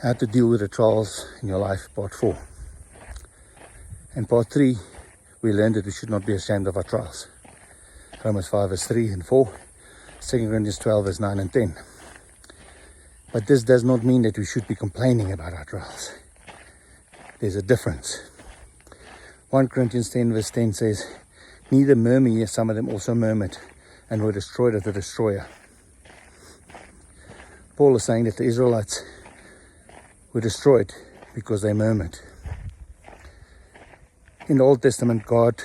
How to deal with the trials in your life, part 4. In part 3, we learned that we should not be ashamed of our trials. Romans 5 verse 3 and 4, 2 Corinthians 12 verse 9 and 10. But this does not mean that we should be complaining about our trials. There's a difference. 1 Corinthians 10 verse 10 says, neither murmur ye, some of them also murmured, and were destroyed of the destroyer. Paul is saying that the Israelites were destroyed because they murmured. In the Old Testament, God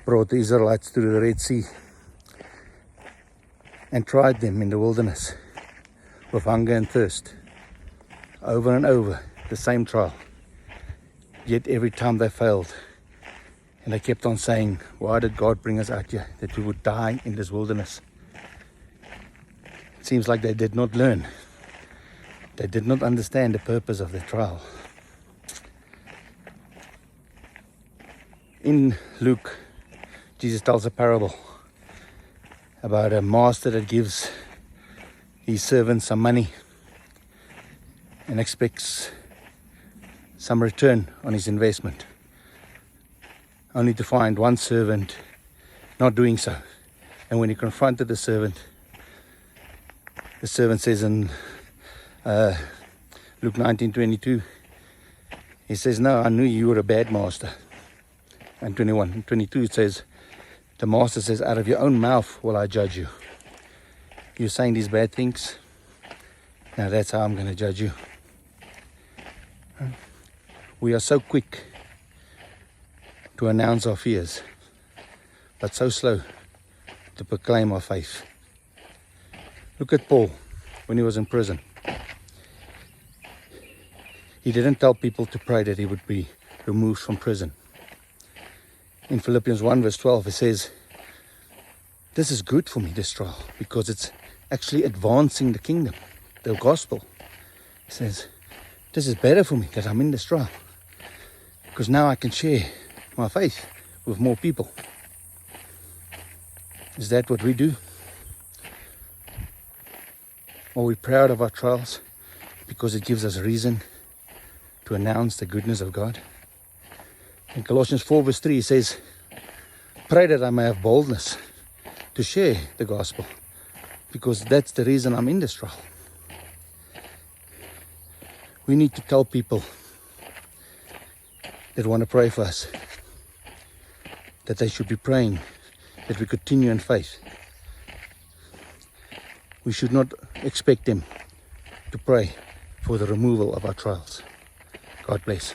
brought the Israelites through the Red Sea and tried them in the wilderness with hunger and thirst. Over and over, the same trial. Yet every time they failed. And they kept on saying, why did God bring us out here? That we would die in this wilderness. It seems like they did not learn. They did not understand the purpose of the trial. In Luke, Jesus tells a parable about a master that gives his servants some money and expects some return on his investment, only to find one servant not doing so. And when he confronted the servant says in Luke 19:22, he says, no, I knew you were a bad master. And 21 and 22 it says, the master says, out of your own mouth will I judge you. You're saying these bad things, now that's how I'm going to judge you. We are so quick to announce our fears, but so slow to proclaim our faith. Look at Paul when he was in prison. He didn't tell people to pray that he would be removed from prison. In Philippians 1 verse 12 it says, this is good for me, this trial, because it's actually advancing the kingdom, the gospel. It says, this is better for me that I'm in this trial, because now I can share my faith with more people. Is that what we do? Are we proud of our trials because it gives us reason to announce the goodness of God? In Colossians 4 verse 3 it says, pray that I may have boldness to share the gospel, because that's the reason I'm in this trial. We need to tell people that want to pray for us that they should be praying that we continue in faith. We should not expect them to pray for the removal of our trials. God bless.